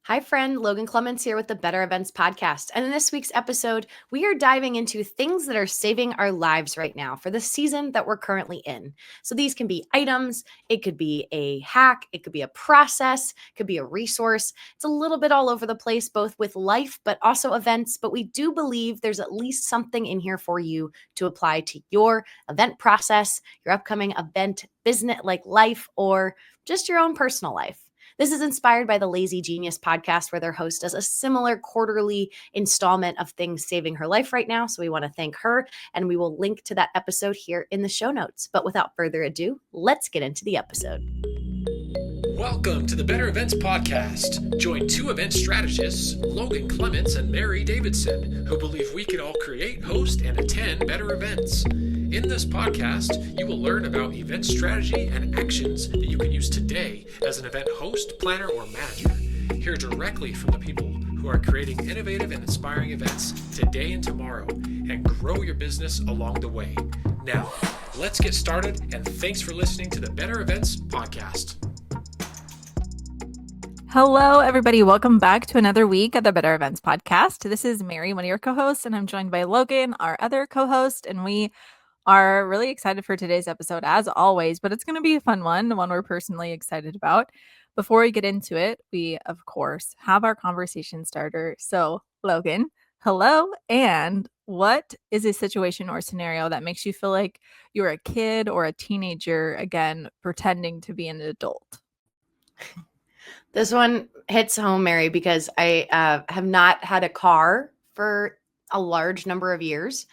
Hi, friend. Logan Clements here with the Better Events Podcast. And in this week's episode, we are diving into things that are saving our lives right now for the season that we're currently in. So these can be items, it could be a hack, it could be a process, it could be a resource. It's a little bit all over the place, both with life, but also events. But we do believe there's at least something in here for you to apply to your event process, your upcoming event, business, like life, or just your own personal life. This is inspired by the Lazy Genius podcast, where their host does a similar quarterly installment of things saving her life right now. So we want to thank her, and we will link to that episode here in the show notes. But without further ado, let's get into the episode. Welcome to the Better Events Podcast. Join two event strategists, Logan Clements and Mary Davidson, who believe we can all create, host, and attend better events. In this podcast, you will learn about event strategy and actions that you can use today as an event host, planner, or manager. Hear directly from the people who are creating innovative and inspiring events today and tomorrow, and grow your business along the way. Now, let's get started, and thanks for listening to the Better Events Podcast. Hello, everybody. Welcome back to another week of the Better Events Podcast. This is Mary, one of your co-hosts, and I'm joined by Logan, our other co-host, and we are really excited for today's episode, as always, but it's going to be a fun one we're personally excited about. Before we get into it, we, of course, have our conversation starter. So, Logan, hello, and what is a situation or scenario that makes you feel like you're a kid or a teenager, again, pretending to be an adult? This one hits home, Mary, because I have not had a car for a large number of years,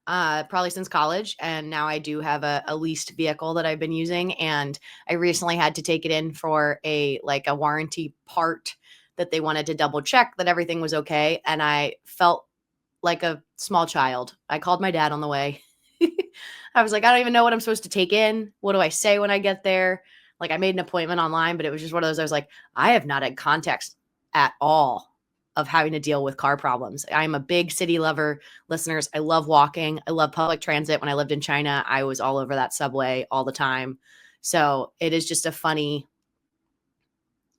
probably since college. And now I do have a leased vehicle that I've been using. And I recently had to take it in for a warranty part that they wanted to double check that everything was okay. And I felt like a small child. I called my dad on the way. I was like, I don't even know what I'm supposed to take in. What do I say when I get there? Like, I made an appointment online, but it was just one of those, I was like, I have not had context at all of having to deal with car problems. I'm a big city lover, listeners. I love walking. I love public transit. When I lived in China, I was all over that subway all the time. So it is just a funny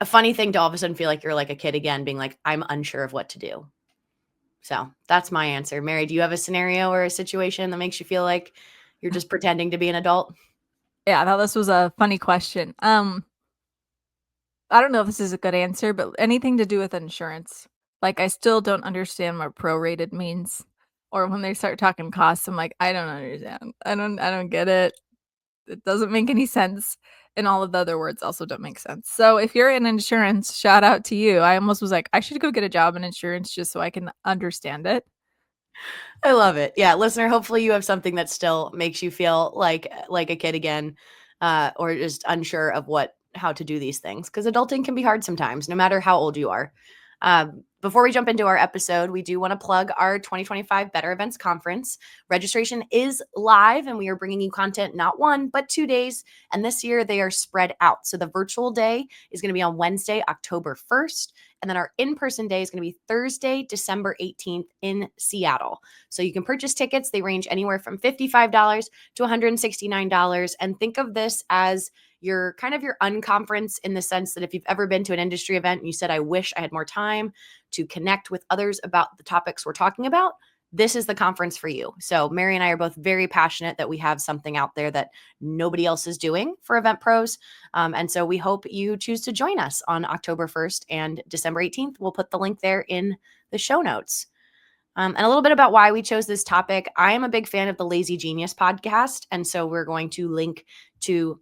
thing to all of a sudden feel like you're like a kid again, being like, I'm unsure of what to do. So that's my answer. Mary, do you have a scenario or a situation that makes you feel like you're just pretending to be an adult? Yeah, I thought this was a funny question. I don't know if this is a good answer, but anything to do with insurance. Like, I still don't understand what prorated means. Or when they start talking costs, I'm like, I don't understand. I don't get it. It doesn't make any sense. And all of the other words also don't make sense. So if you're in insurance, shout out to you. I almost was like, I should go get a job in insurance just so I can understand it. I love it. Yeah, listener, hopefully you have something that still makes you feel like a kid again, or just unsure of how to do these things, because adulting can be hard sometimes, no matter how old you are. Before we jump into our episode, we do want to plug our 2025 Better Events Conference. Registration is live, and we are bringing you content not 1, but 2 days. And this year they are spread out. So the virtual day is going to be on Wednesday, October 1st. And then our in-person day is going to be Thursday, December 18th in Seattle. So you can purchase tickets. They range anywhere from $55 to $169. And think of this as your kind of your unconference, in the sense that if you've ever been to an industry event and you said, I wish I had more time to connect with others about the topics we're talking about, this is the conference for you. So Mary and I are both very passionate that we have something out there that nobody else is doing for event pros. And so we hope you choose to join us on October 1st and December 18th. We'll put the link there in the show notes. And a little bit about why we chose this topic. I am a big fan of the Lazy Genius podcast. And so we're going to link to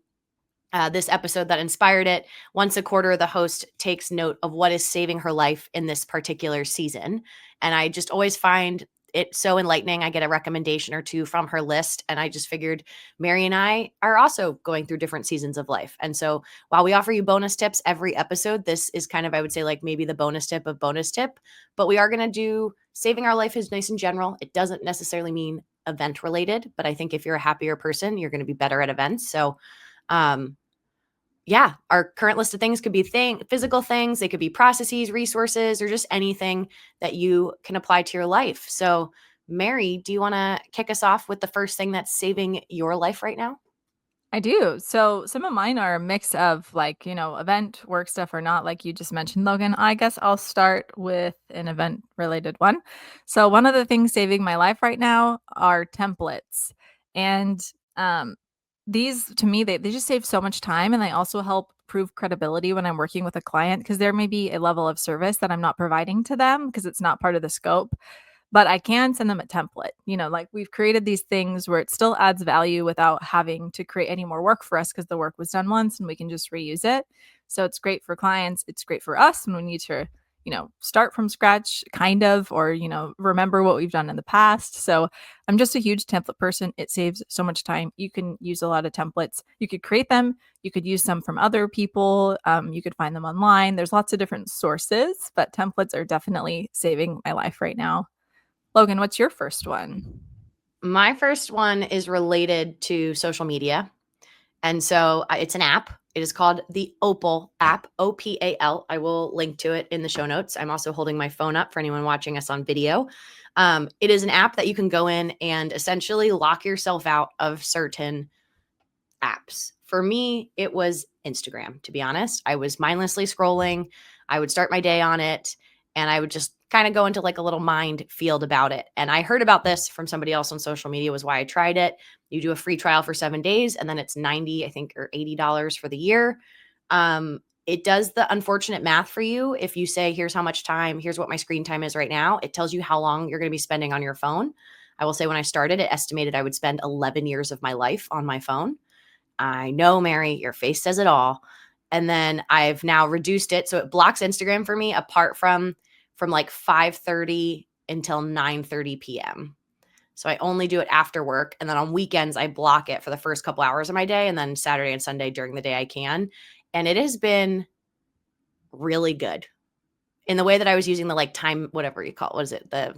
this episode that inspired it. Once a quarter, the host takes note of what is saving her life in this particular season. And I just always find it so enlightening. I get a recommendation or two from her list. And I just figured Mary and I are also going through different seasons of life. And so while we offer you bonus tips every episode, this is kind of, I would say, like maybe the bonus tip of bonus tip. But we are going to do saving our life is nice in general. It doesn't necessarily mean event related, but I think if you're a happier person, you're going to be better at events. So, yeah, our current list of things could be physical things. They could be processes, resources, or just anything that you can apply to your life. So, Mary, do you want to kick us off with the first thing that's saving your life right now? I do. So some of mine are a mix of like, event work stuff or not, like you just mentioned, Logan. I guess I'll start with an event related one. So one of the things saving my life right now are templates. And um, these to me, they just save so much time and they also help prove credibility when I'm working with a client because there may be a level of service that I'm not providing to them because it's not part of the scope, but I can send them a template. Like we've created these things where it still adds value without having to create any more work for us because the work was done once and we can just reuse it. So it's great for clients. It's great for us when we need to, start from scratch kind of, or, remember what we've done in the past. So I'm just a huge template person. It saves so much time. You can use a lot of templates. You could create them. You could use some from other people. You could find them online. There's lots of different sources, but templates are definitely saving my life right now. Logan, what's your first one? My first one is related to social media. And so it's an app. It is called the Opal app, OPAL. I will link to it in the show notes. I'm also holding my phone up for anyone watching us on video. It is an app that you can go in and essentially lock yourself out of certain apps. For me, it was Instagram, to be honest. I was mindlessly scrolling. I would start my day on it and I would just kind of go into like a little mind field about it. And I heard about this from somebody else on social media, was why I tried it. You do a free trial for 7 days and then it's 90, I think, or $80 for the year. It does the unfortunate math for you. If you say, here's how much time, here's what my screen time is right now, it tells you how long you're going to be spending on your phone. I will say when I started, it estimated I would spend 11 years of my life on my phone. I know, Mary, your face says it all. And then I've now reduced it so it blocks Instagram for me apart from like 5:30 until 9:30 p.m. So I only do it after work, and then on weekends I block it for the first couple hours of my day, and then Saturday and Sunday during the day I can. And it has been really good in the way that I was using the like time, whatever you call it, what is it, the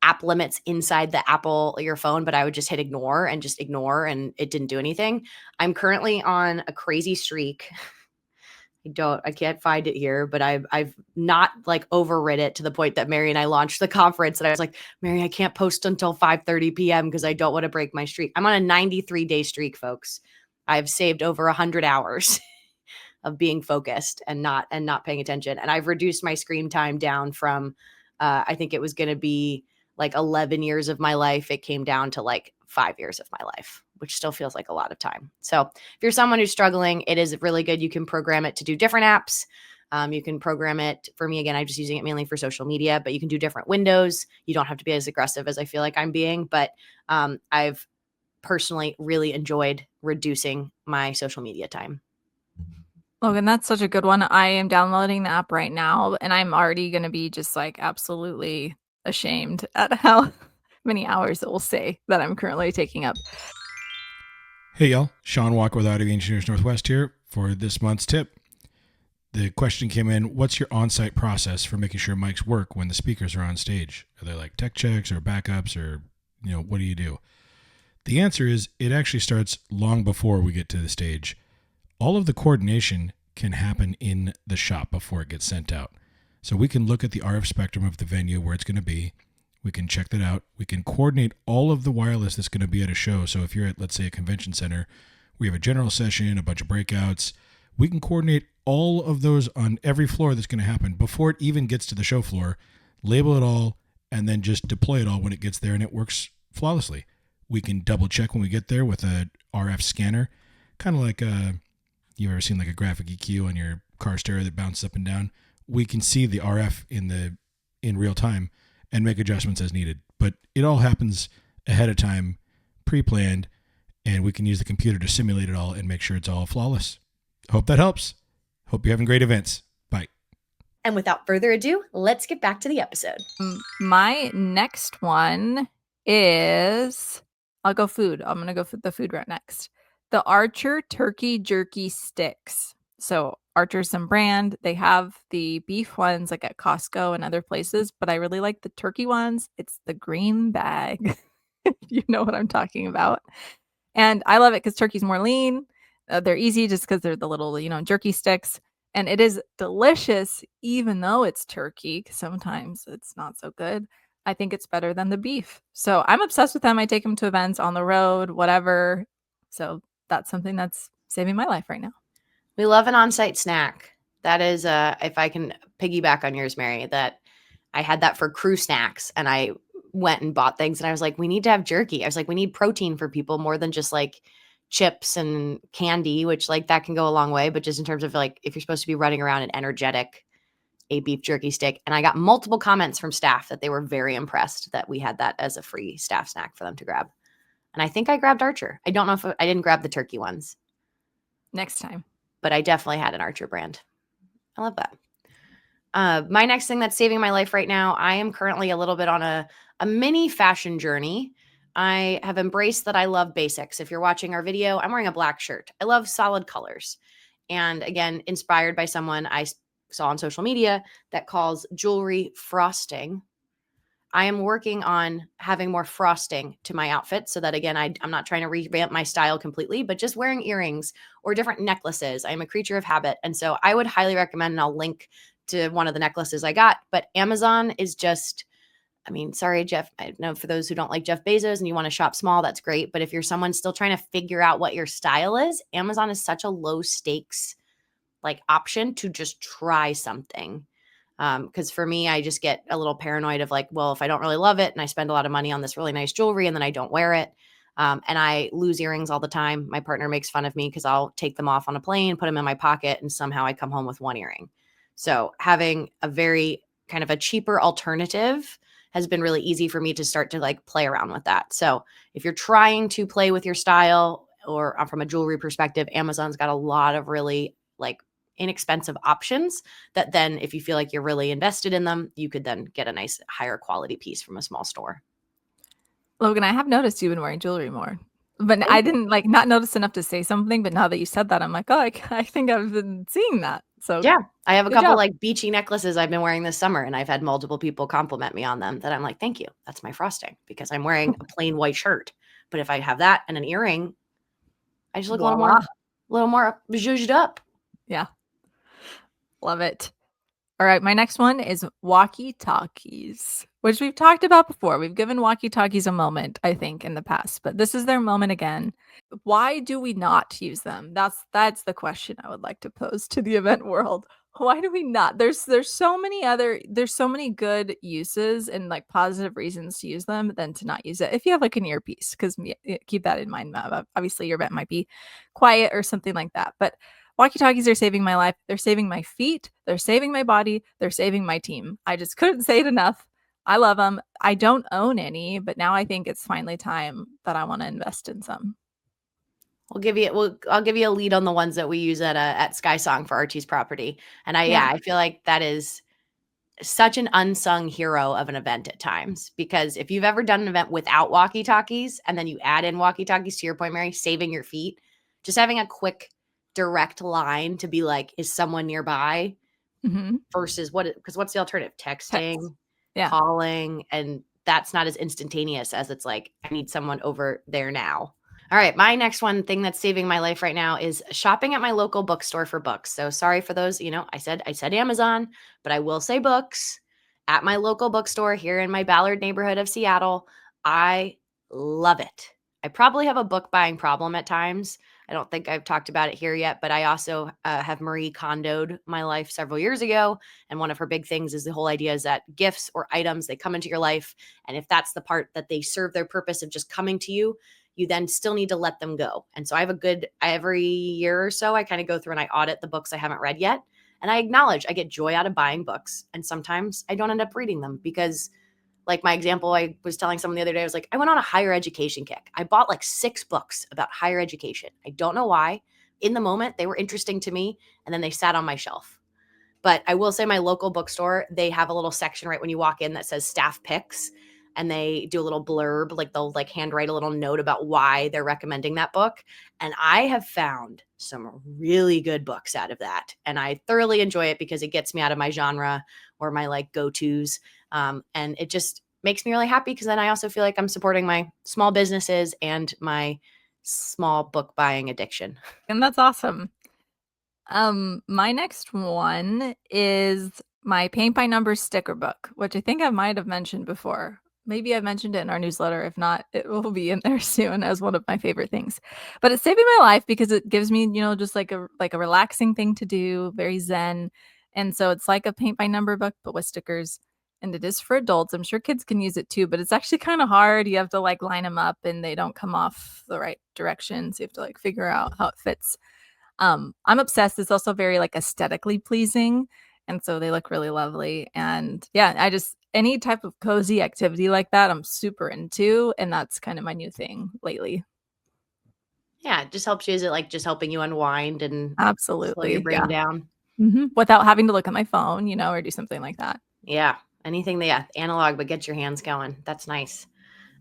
app limits inside the Apple your phone, but I would just hit ignore and just ignore and it didn't do anything. I'm currently on a crazy streak. I can't find it here, but I've not like overrid it to the point that Mary and I launched the conference and I was like, Mary, I can't post until 5:30 p.m. because I don't want to break my streak. I'm on a 93-day streak, folks. I've saved over 100 hours of being focused and not paying attention. And I've reduced my screen time down from I think it was going to be like 11 years of my life. It came down to like 5 years of my life, which still feels like a lot of time. So if you're someone who's struggling, it is really good. You can program it to do different apps. You can program it for me. Again, I'm just using it mainly for social media, but you can do different windows. You don't have to be as aggressive as I feel like I'm being, but I've personally really enjoyed reducing my social media time. Logan, that's such a good one. I am downloading the app right now and I'm already going to be just like absolutely ashamed at how many hours it will say that I'm currently taking up. Hey y'all, Sean Walker with Audio Engineers Northwest here for this month's tip. The question came in, what's your on-site process for making sure mics work when the speakers are on stage? Are they like tech checks or backups or, what do you do? The answer is it actually starts long before we get to the stage. All of the coordination can happen in the shop before it gets sent out. So we can look at the RF spectrum of the venue where it's going to be. We can check that out. We can coordinate all of the wireless that's going to be at a show. So if you're at, let's say, a convention center, we have a general session, a bunch of breakouts. We can coordinate all of those on every floor that's going to happen before it even gets to the show floor, label it all, and then just deploy it all when it gets there, and it works flawlessly. We can double check when we get there with a RF scanner, kind of like you've ever seen like a graphic EQ on your car stereo that bounces up and down. We can see the RF in real time and make adjustments as needed. But it all happens ahead of time, pre-planned, and we can use the computer to simulate it all and make sure it's all flawless. Hope that helps. Hope you're having great events. Bye. And without further ado, let's get back to the episode. My next one is, I'll go food. I'm going to go for the food right next. The Archer Turkey Jerky Sticks. So Archer's some brand. They have the beef ones like at Costco and other places, but I really like the turkey ones. It's the green bag. You know what I'm talking about. And I love it because turkey's more lean. They're easy just because they're the little, jerky sticks. And it is delicious, even though it's turkey, because sometimes it's not so good. I think it's better than the beef. So I'm obsessed with them. I take them to events on the road, whatever. So that's something that's saving my life right now. We love an on-site snack. That is, if I can piggyback on yours, Mary, that I had that for crew snacks, and I went and bought things, and I was like, we need to have jerky. I was like, we need protein for people more than just like chips and candy, which like that can go a long way, but just in terms of like if you're supposed to be running around and energetic, a beef jerky stick. And I got multiple comments from staff that they were very impressed that we had that as a free staff snack for them to grab. And I think I grabbed Archer. I don't know if I didn't grab the turkey ones. Next time. But I definitely had an Archer brand. I love that. My next thing that's saving my life right now, I am currently a little bit on a mini fashion journey. I have embraced that I love basics. If you're watching our video, I'm wearing a black shirt. I love solid colors. And again, inspired by someone I saw on social media that calls jewelry frosting. I am working on having more frosting to my outfit so that, again, I'm not trying to revamp my style completely, but just wearing earrings or different necklaces. I am a creature of habit. And so I would highly recommend, and I'll link to one of the necklaces I got, but Amazon is just, I mean, sorry, Jeff. I know for those who don't like Jeff Bezos and you want to shop small, that's great. But if you're someone still trying to figure out what your style is, Amazon is such a low stakes like option to just try something. Because for me, I just get a little paranoid of like, well, if I don't really love it and I spend a lot of money on this really nice jewelry and then I don't wear it, and I lose earrings all the time. My partner makes fun of me because I'll take them off on a plane, put them in my pocket, and somehow I come home with one earring. So having a very kind of a cheaper alternative has been really easy for me to start to like play around with that. So if you're trying to play with your style or from a jewelry perspective, Amazon's got a lot of really like inexpensive options that then if you feel like you're really invested in them, you could then get a nice higher quality piece from a small store. Logan, I have noticed you've been wearing jewelry more, but Thank I you. didn't like not notice enough to say something. But now that you said that, I'm like, oh, I think I've been seeing that. So Yeah. I have a good couple job. like beachy necklaces I've been wearing this summer, and I've had multiple people compliment me on them that I'm like, thank you. That's my frosting because I'm wearing a plain white shirt. But if I have that and an earring, I just look a Voila. little more zhuzhed up. Yeah. Love it. All right, my next one is walkie-talkies, which we've talked about before. We've given walkie-talkies a moment, I think, in the past, but this is their moment again. Why do we not use them? That's the question I would like to pose to the event world. Why do we not? There's so many good uses and like positive reasons to use them than to not use it. If you have like an earpiece, because keep that in mind. Obviously, your event might be quiet or something like that, but walkie-talkies are saving my life. They're saving my feet. They're saving my body. They're saving my team. I just couldn't say it enough. I love them. I don't own any, but now I think it's finally time that I want to invest in some. I'll give you a lead on the ones that we use at Sky Song for Archie's property. And Yeah. I feel like that is such an unsung hero of an event at times, because if you've ever done an event without walkie-talkies and then you add in walkie-talkies, to your point, Mary, saving your feet, just having a quick direct line to be like, is someone nearby Mm-hmm. versus because what's the alternative? Text. Texting, Yeah. calling, and that's not as instantaneous as it's like, I need someone over there now. All right, my next one thing that's saving my life right now is shopping at my local bookstore for books. So sorry for those, I said Amazon, but I will say books at my local bookstore here in my Ballard neighborhood of Seattle. I love it. I probably have a book buying problem at times. I don't think I've talked about it here yet, but I also have Marie Kondoed my life several years ago. And one of her big things is the whole idea is that gifts or items, they come into your life. And if that's the part that they serve their purpose of just coming to you, you then still need to let them go. And so I have every year or so, I kind of go through and I audit the books I haven't read yet. And I acknowledge I get joy out of buying books. And sometimes I don't end up reading them because, like my example, I was telling someone the other day, I was like, I went on a higher education kick. I bought like 6 books about higher education. I don't know why. In the moment, they were interesting to me. And then they sat on my shelf. But I will say my local bookstore, they have a little section right when you walk in that says staff picks. And they do a little blurb, like they'll like handwrite a little note about why they're recommending that book. And I have found some really good books out of that. And I thoroughly enjoy it because it gets me out of my genre or my like go-tos. And it just makes me really happy because then I also feel like I'm supporting my small businesses and my small book buying addiction. And that's awesome. My next one is my paint by numbers sticker book, which I think I might have mentioned before. Maybe I mentioned it in our newsletter. If not, it will be in there soon as one of my favorite things. But it's saving my life because it gives me, just like a relaxing thing to do, very zen. And so it's like a paint by number book, but with stickers. And it is for adults. I'm sure kids can use it too, but it's actually kind of hard. You have to like line them up and they don't come off the right direction. So you have to like figure out how it fits. I'm obsessed. It's also very like aesthetically pleasing. And so they look really lovely. And yeah, I just any type of cozy activity like that, I'm super into. And that's kind of my new thing lately. Yeah, it just helps you. Is it like just helping you unwind and slow your Absolutely. brain Yeah. down? Without having to look at my phone, or do something like that. Yeah, anything that yeah, analog, but get your hands going. That's nice.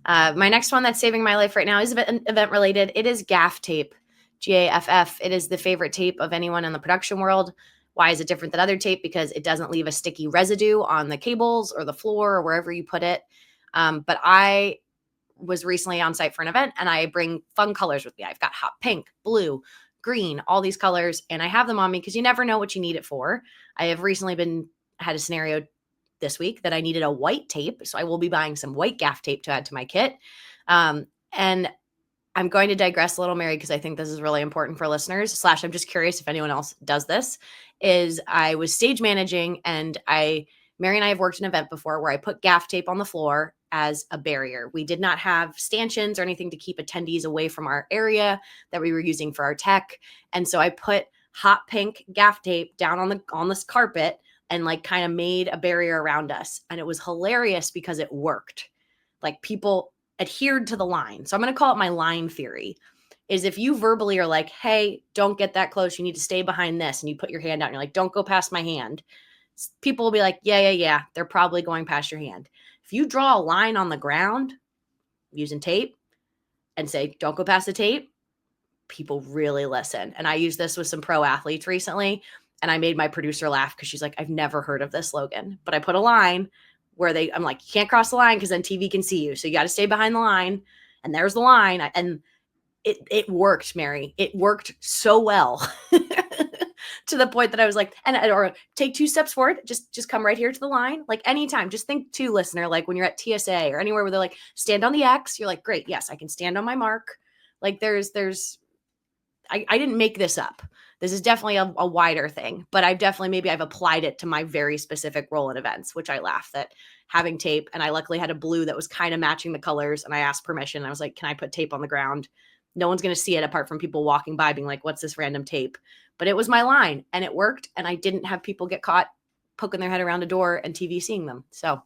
My next one that's saving my life right now is event related. It is gaff tape, GAFF. It is the favorite tape of anyone in the production world. Why is it different than other tape? Because it doesn't leave a sticky residue on the cables or the floor or wherever you put it. But I was recently on site for an event and I bring fun colors with me. I've got hot pink, blue, green, all these colors, and I have them on me because you never know what you need it for. I have recently had a scenario this week that I needed a white tape. So I will be buying some white gaff tape to add to my kit. And I'm going to digress a little, Mary, because I think this is really important for listeners. Slash, I'm just curious if anyone else does this. Is I was stage managing, and Mary and I have worked an event before where I put gaff tape on the floor as a barrier. We did not have stanchions or anything to keep attendees away from our area that we were using for our tech, and so I put hot pink gaff tape down on this carpet and like kind of made a barrier around us, and it was hilarious because it worked. Like people adhered to the line. So I'm going to call it my line theory. Is if you verbally are like, hey, don't get that close. You need to stay behind this. And you put your hand out and you're like, don't go past my hand. People will be like, yeah. They're probably going past your hand. If you draw a line on the ground using tape and say, don't go past the tape, people really listen. And I used this with some pro athletes recently. And I made my producer laugh because she's like, I've never heard of this, Logan. But I put a line where I'm like, you can't cross the line because then TV can see you. So you got to stay behind the line. And there's the line. And it worked, Mary. It worked so well to the point that I was like, or take 2 steps forward, just come right here to the line. Like anytime, just think too, listener, like when you're at TSA or anywhere where they're like, stand on the X, you're like, great, yes, I can stand on my mark. Like I didn't make this up. This is definitely a wider thing, but I've applied it to my very specific role in events, which I laugh that having tape. And I luckily had a blue that was kind of matching the colors. And I asked permission. I was like, can I put tape on the ground? No one's going to see it apart from people walking by being like, what's this random tape? But it was my line and it worked. And I didn't have people get caught poking their head around a door and TV seeing them. So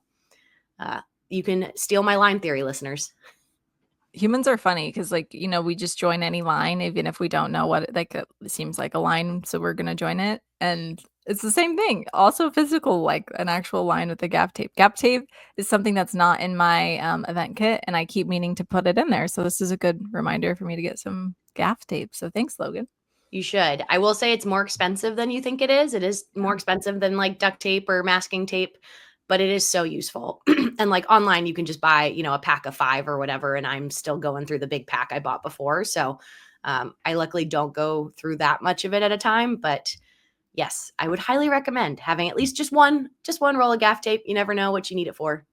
you can steal my line theory, listeners. Humans are funny because we just join any line even if we don't know what it seems like a line, so we're gonna join it. And it's the same thing, also physical, like an actual line with the gap tape is something that's not in my event kit, and I keep meaning to put it in there, so this is a good reminder for me to get some gap tape. So thanks, Logan. You should. I will say it's more expensive than you think it is. It is more expensive than like duct tape or masking tape, but it is so useful. And like online, you can just buy, a pack of 5 or whatever. And I'm still going through the big pack I bought before. So I luckily don't go through that much of it at a time. But yes, I would highly recommend having at least just one roll of gaff tape. You never know what you need it for.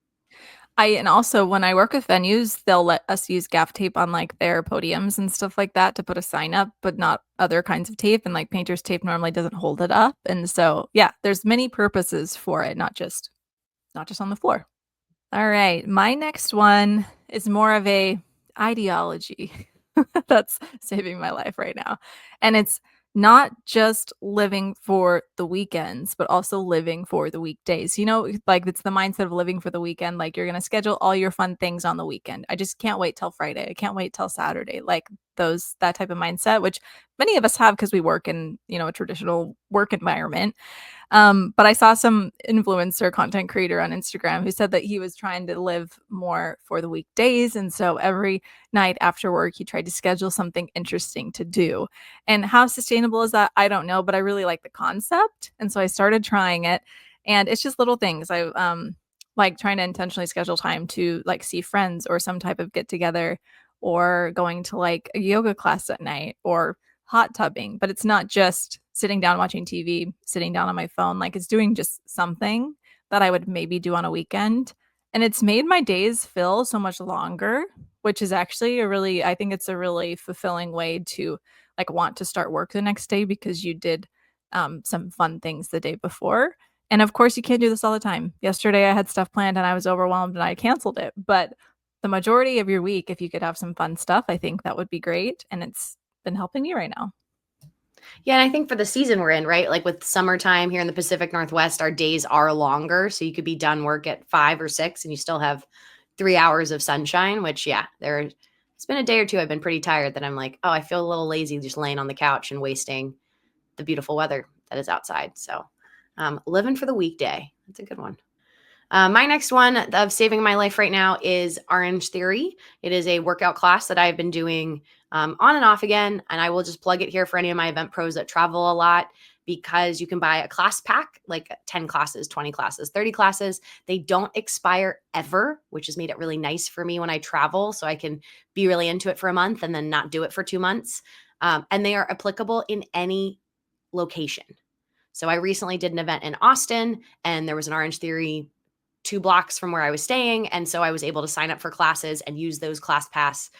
And also when I work with venues, they'll let us use gaff tape on like their podiums and stuff like that to put a sign up, but not other kinds of tape. And like painter's tape normally doesn't hold it up. And so yeah, there's many purposes for it, not just on the floor. All right, my next one is more of a ideology that's saving my life right now. And it's not just living for the weekends, but also living for the weekdays. Like it's the mindset of living for the weekend. Like you're going to schedule all your fun things on the weekend. I just can't wait till Friday. I can't wait till Saturday. Like that type of mindset, which many of us have because we work in, a traditional work environment. But I saw some influencer content creator on Instagram who said that he was trying to live more for the weekdays. And so every night after work, he tried to schedule something interesting to do. And how sustainable is that? I don't know, but I really like the concept. And so I started trying it. And it's just little things. I like trying to intentionally schedule time to like see friends or some type of get together, or going to like a yoga class at night, or hot tubbing. But it's not just sitting down watching TV, sitting down on my phone. Like it's doing just something that I would maybe do on a weekend And it's made my days feel so much longer, which is actually I think it's a really fulfilling way to like want to start work the next day because you did some fun things the day before. And of course, you can't do this all the time. Yesterday, I had stuff planned and I was overwhelmed and I canceled it. But the majority of your week, if you could have some fun stuff, I think that would be great. And it's been helping me right now. Yeah, and I think for the season we're in, right? Like with summertime here in the Pacific Northwest, our days are longer. So you could be done work at 5 or 6 and you still have 3 hours of sunshine, which, yeah, it's been a day or two I've been pretty tired that I'm like, oh, I feel a little lazy just laying on the couch and wasting the beautiful weather that is outside. So living for the weekday. That's a good one. My next one of saving my life right now is Orange Theory. It is a workout class that I've been doing on and off again. And I will just plug it here for any of my event pros that travel a lot because you can buy a class pack, like 10 classes, 20 classes, 30 classes. They don't expire ever, which has made it really nice for me when I travel. So I can be really into it for a month and then not do it for 2 months. And they are applicable in any location. So I recently did an event in Austin and there was an Orange Theory 2 blocks from where I was staying. And so I was able to sign up for classes and use those class packs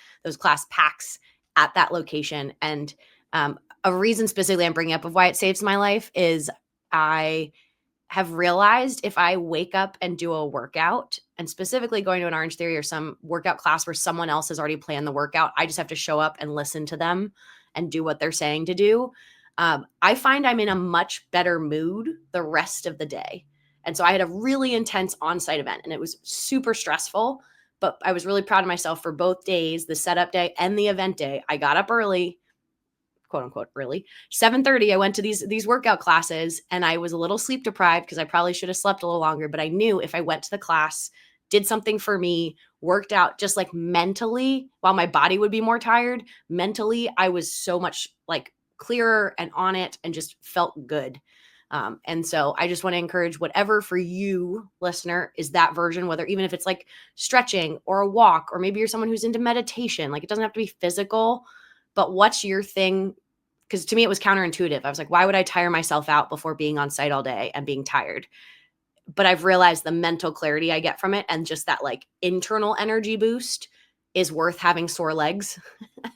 at that location. And a reason specifically I'm bringing up of why it saves my life is I have realized if I wake up and do a workout, and specifically going to an Orange Theory or some workout class where someone else has already planned the workout, I just have to show up and listen to them and do what they're saying to do. I find I'm in a much better mood the rest of the day. And so I had a really intense on-site event and it was super stressful, but I was really proud of myself for both days, the setup day and the event day. I got up early, quote unquote early, 7:30. I went to these workout classes and I was a little sleep deprived because I probably should have slept a little longer, but I knew if I went to the class, did something for me, worked out just like mentally, while my body would be more tired, mentally I was so much like clearer and on it and just felt good. And so I just want to encourage whatever for you, listener, is that version, whether even if it's like stretching or a walk, or maybe you're someone who's into meditation, like it doesn't have to be physical, but what's your thing? Because to me, it was counterintuitive. I was like, why would I tire myself out before being on site all day and being tired? But I've realized the mental clarity I get from it and just that like internal energy boost is worth having sore legs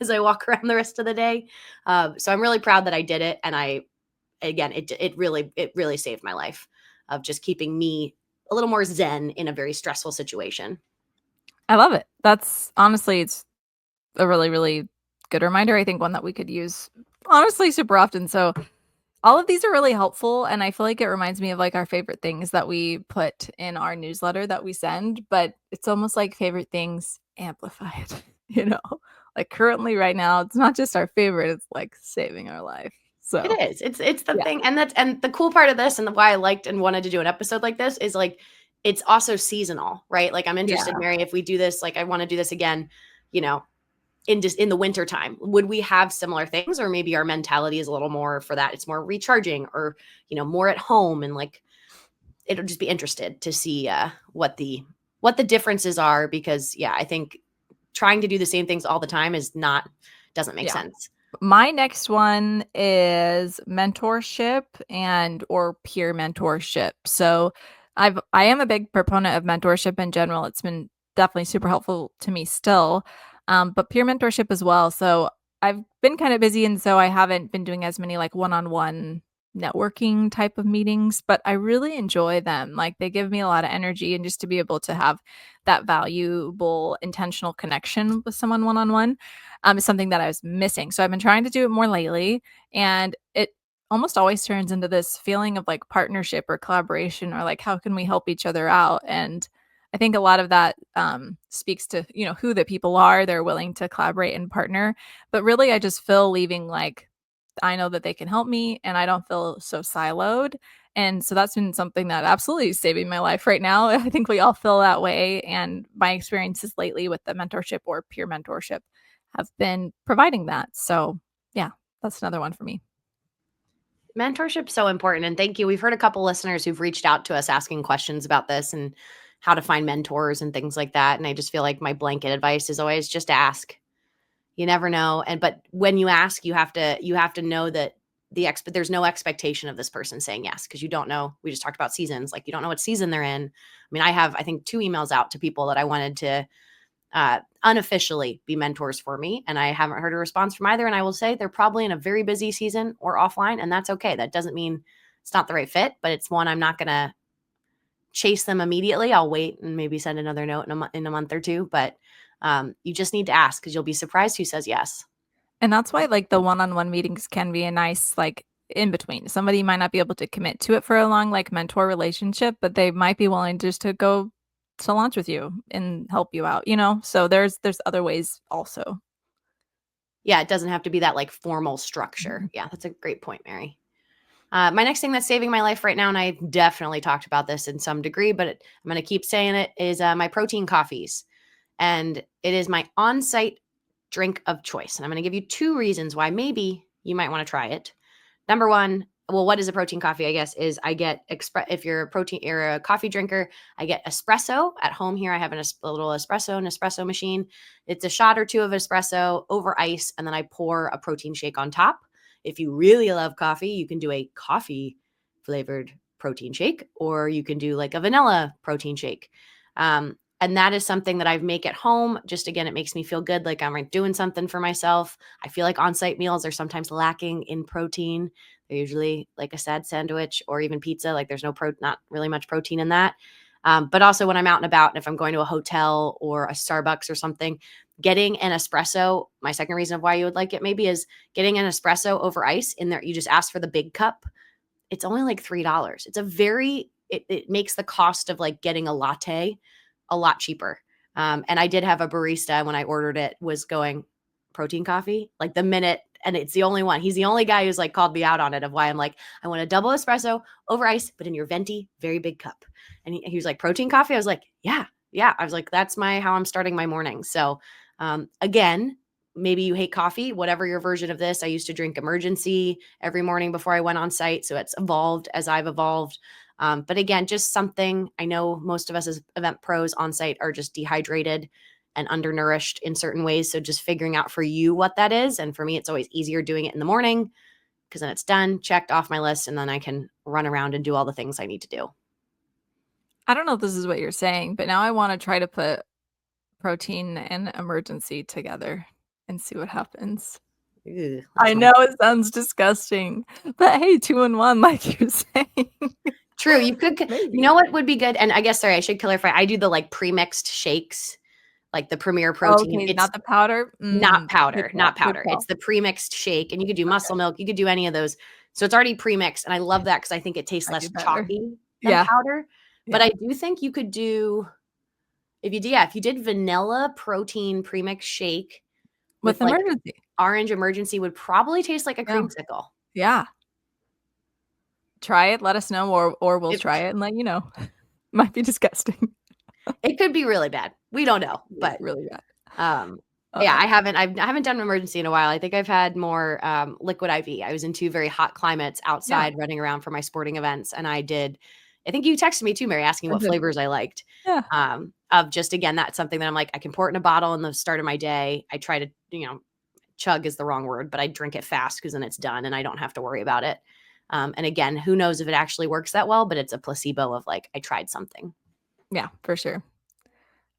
as I walk around the rest of the day. So I'm really proud that I did it. And it really saved my life of just keeping me a little more zen in a very stressful situation. I love it. That's honestly, it's a really, really good reminder. I think one that we could use honestly super often. So all of these are really helpful. And I feel like it reminds me of like our favorite things that we put in our newsletter that we send, but it's almost like favorite things amplified, you know, like currently right now, it's not just our favorite, it's like saving our life. So It is. It's the yeah. thing. And the cool part of this and why I liked and wanted to do an episode like this is like it's also seasonal, right? Like I'm interested, Yeah. Mary, if we do this, like I want to do this again, you know, in the winter time. Would we have similar things? Or maybe our mentality is a little more for that. It's more recharging or, more at home and like it'll just be interested to see what the differences are because yeah, I think trying to do the same things all the time doesn't make Yeah. sense. My next one is mentorship and or peer mentorship. So I am a big proponent of mentorship in general. It's been definitely super helpful to me still. But peer mentorship as well. So I've been kind of busy and so I haven't been doing as many like one-on-one networking type of meetings, but I really enjoy them. Like they give me a lot of energy and just to be able to have that valuable intentional connection with someone one-on-one is something that I was missing. So I've been trying to do it more lately, and it almost always turns into this feeling of like partnership or collaboration or like how can we help each other out. And I think a lot of that speaks to who the people are. They're willing to collaborate and partner, but really I just feel leaving like I know that they can help me and I don't feel so siloed. And so that's been something that absolutely is saving my life right now. I think we all feel that way. And my experiences lately with the mentorship or peer mentorship have been providing that. So yeah, that's another one for me. Mentorship's so important, and thank you. We've heard a couple listeners who've reached out to us asking questions about this and how to find mentors and things like that, and I just feel like my blanket advice is always just ask. You never know, but when you ask, you have to know that there's no expectation of this person saying yes, because you don't know. We just talked about seasons. Like, you don't know what season they're in. I mean, I have, I think, 2 emails out to people that I wanted to unofficially be mentors for me, and I haven't heard a response from either. And I will say they're probably in a very busy season or offline, and that's okay. That doesn't mean it's not the right fit, but it's one I'm not going to chase them immediately. I'll wait and maybe send another note in a month or two. But you just need to ask, because you'll be surprised who says yes. And that's why like the one-on-one meetings can be a nice like in between. Somebody might not be able to commit to it for a long like mentor relationship, but they might be willing just to go to lunch with you and help you out, you know? So there's other ways also. Yeah, it doesn't have to be that like formal structure. Mhm. Yeah, that's a great point, Mary. My next thing that's saving my life right now, and I definitely talked about this in some degree, but I'm going to keep saying it, is my protein coffees. And it is my on-site drink of choice. And I'm going to give you 2 reasons why maybe you might want to try it. Number one, well, what is a protein coffee? I guess is I get if you're a coffee drinker, I get espresso at home. Here I have a little espresso machine. It's a shot or 2 of espresso over ice, and then I pour a protein shake on top. If you really love coffee, you can do a coffee flavored protein shake, or you can do like a vanilla protein shake. And that is something that I make at home. Just again, it makes me feel good, like I'm like doing something for myself. I feel like on-site meals are sometimes lacking in protein. They're usually like a sad sandwich or even pizza. Like there's not really much protein in that. But also when I'm out and about, and if I'm going to a hotel or a Starbucks or something, getting an espresso, my second reason of why you would like it maybe is getting an espresso over ice in there. You just ask for the big cup. It's only like $3. It makes the cost of like getting a latte a lot cheaper. And I did have a barista when I ordered it was going, protein coffee, like the minute, and it's the only one. He's the only guy who's like called me out on it, of why I'm like, I want a double espresso over ice, but in your venti, very big cup. And he was like, protein coffee. I was like, yeah. I was like, that's how I'm starting my morning. So again, maybe you hate coffee, whatever your version of this. I used to drink Emergency every morning before I went on site. So it's evolved as I've evolved. But again, just something, I know most of us as event pros on site are just dehydrated and undernourished in certain ways. So just figuring out for you what that is. And for me, it's always easier doing it in the morning, because then it's done, checked off my list, and then I can run around and do all the things I need to do. I don't know if this is what you're saying, but now I want to try to put protein and Emergency together and see what happens. Ew, I know it sounds disgusting, but hey, 2 in 1, like you're saying. True. You could, Maybe. you know what would be good? And I guess, sorry, I should clarify. I do the like pre-mixed shakes, like the Premier Protein. Okay, It's not the powder? not powder, Good call, not good powder. call. It's the pre-mixed shake, and you could do muscle Okay, milk. You could do any of those. So it's already pre-mixed, and I love that because I think it tastes I do less better. chalky than Yeah, powder. But yeah. I do think you could do, if you did vanilla protein premix shake With with like Emergency. orange Emergency, would probably taste like a Yeah, creamsicle. yeah. Try it, let us know, or we'll It try it and let you know. Might be disgusting. it could be really bad. We don't know, Really, but really bad. um yeah, Uh, I haven't done an Emergency in a while. I think I've had more liquid IV. I was in 2 very hot climates yeah, outside running around for my sporting events, and I think you texted me too, Mary, asking I what did. flavors I liked. Yeah. Of just, again, that's something that I'm like, I can pour it in a bottle in the start of my day. I try to, chug is the wrong word, but I drink it fast because then it's done and I don't have to worry about it. And again, who knows if it actually works that well, but it's a placebo of like, I tried something. Yeah, for sure.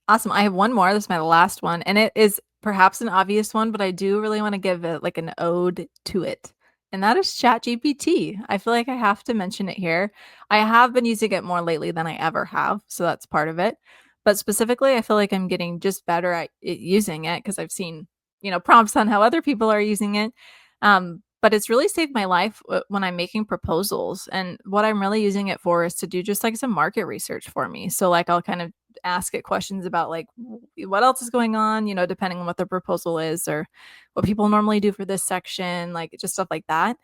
Awesome. I have one more. This is my last one, and it is perhaps an obvious one, but I do really want to give it like an ode to it. And that is ChatGPT. I feel like I have to mention it here. I have been using it more lately than I ever have, so that's part of it. But specifically, I feel like I'm getting just better at using it because I've seen, prompts on how other people are using it. But it's really saved my life when I'm making proposals. And what I'm really using it for is to do just like some market research for me. So like I'll kind of ask it questions about like what else is going on, depending on what the proposal is or what people normally do for this section, like just stuff like that.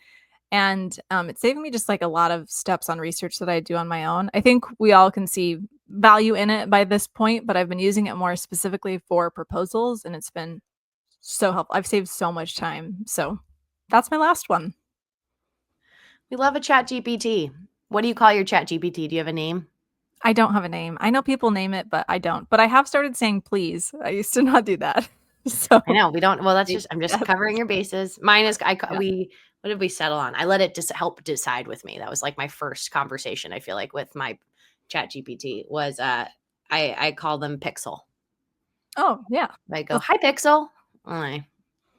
And it's saving me just like a lot of steps on research that I do on my own. I think we all can see value in it by this point, but I've been using it more specifically for proposals and it's been so helpful. I've saved so much time. So that's my last one. We love a Chat GPT. What do you call your Chat GPT? Do you have a name? I don't have a name. I know people name it, but I don't. But I have started saying please. I used to not do that. So I know we don't. Well, that's maybe just, I'm just that's covering your bases. Mine is, yeah. What did we settle on? I let it just help decide with me. That was like my first conversation, I feel like, with my chat GPT was I call them Pixel. Oh, yeah. I go, hi Pixel. And I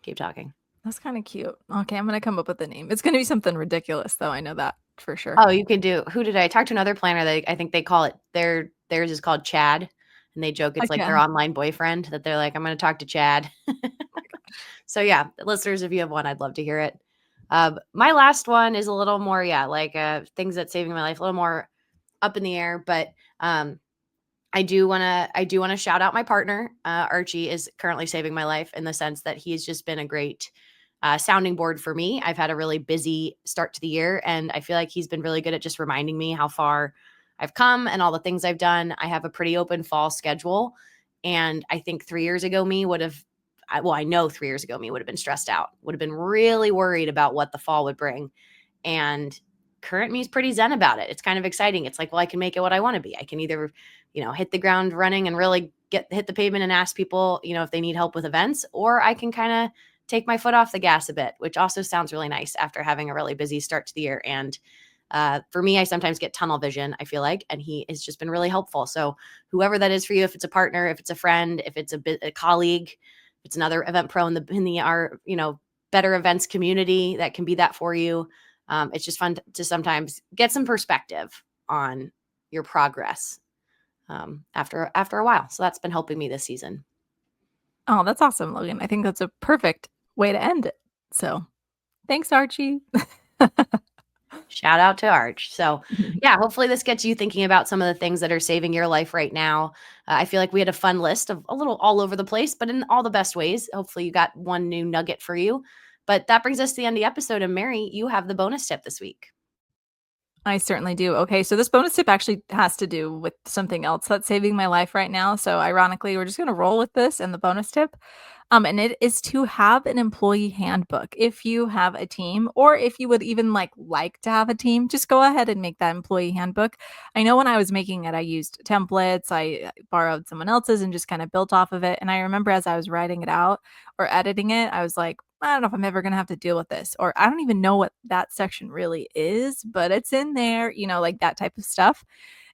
keep talking. That's kind of cute. Okay, I'm going to come up with a name. It's going to be something ridiculous, though. I know that for sure. Oh, you can do. Who did I talk to? Another planner that I think they call it. Theirs is called Chad, and they joke it's like Yeah. their online boyfriend. That they're like, I'm going to talk to Chad. So yeah, listeners, if you have one, I'd love to hear it. My last one is a little more, like things that's saving my life, a little more up in the air, but I do want to shout out my partner. Archie is currently saving my life in the sense that he's just been a great sounding board for me. I've had a really busy start to the year, and I feel like he's been really good at just reminding me how far I've come and all the things I've done. I have a pretty open fall schedule, and I think 3 years ago me would have, I know 3 years ago me would have been stressed out, would have been really worried about what the fall would bring. And current me is pretty zen about it. It's kind of exciting. It's like, well, I can make it what I want to be. I can either, hit the ground running and really hit the pavement and ask people, if they need help with events, or I can kind of take my foot off the gas a bit, which also sounds really nice after having a really busy start to the year. And for me, I sometimes get tunnel vision, I feel like, and he has just been really helpful. So whoever that is for you, if it's a partner, if it's a friend, if it's a colleague, if it's another event pro in the our, better events community that can be that for you. It's just fun to sometimes get some perspective on your progress after a while. So that's been helping me this season. Oh, that's awesome, Logan. I think that's a perfect way to end it. So thanks, Archie. Shout out to Arch. So yeah, hopefully this gets you thinking about some of the things that are saving your life right now. I feel like we had a fun list of a little all over the place, but in all the best ways. Hopefully you got one new nugget for you. But that brings us to the end of the episode. And Mary, you have the bonus tip this week. I certainly do. Okay, so this bonus tip actually has to do with something else that's saving my life right now. So ironically, we're just going to roll with this and the bonus tip. And it is to have an employee handbook. If you have a team, or if you would even like to have a team, just go ahead and make that employee handbook. I know when I was making it, I used templates. I borrowed someone else's and just kind of built off of it. And I remember as I was writing it out or editing it, I was like, I don't know if I'm ever going to have to deal with this, or I don't even know what that section really is, but it's in there, like that type of stuff.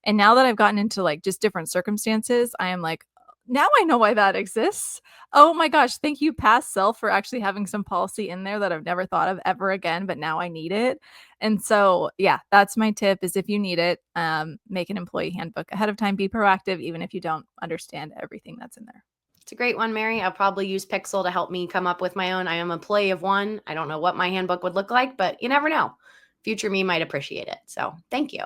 And now that I've gotten into like just different circumstances, I am like, now I know why that exists. Oh my gosh, thank you, past self, for actually having some policy in there that I've never thought of ever again, but now I need it. And so, yeah, that's my tip is if you need it, make an employee handbook ahead of time, be proactive, even if you don't understand everything that's in there. It's a great one, Mary. I'll probably use Pixel to help me come up with my own. I am a employee of one. I don't know what my handbook would look like, but you never know. Future me might appreciate it. So thank you.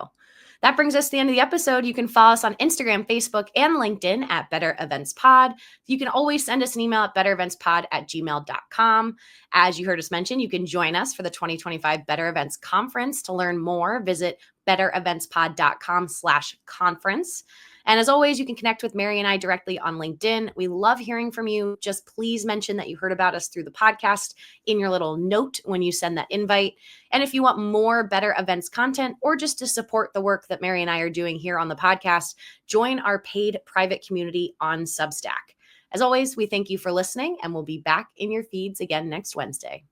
That brings us to the end of the episode. You can follow us on Instagram, Facebook, and LinkedIn at Better Events Pod. You can always send us an email at bettereventspod@gmail.com. As you heard us mention, you can join us for the 2025 Better Events Conference. To learn more, visit bettereventspod.com/conference. And as always, you can connect with Mary and I directly on LinkedIn. We love hearing from you. Just please mention that you heard about us through the podcast in your little note when you send that invite. And if you want more Better Events content, or just to support the work that Mary and I are doing here on the podcast, join our paid private community on Substack. As always, we thank you for listening, and we'll be back in your feeds again next Wednesday.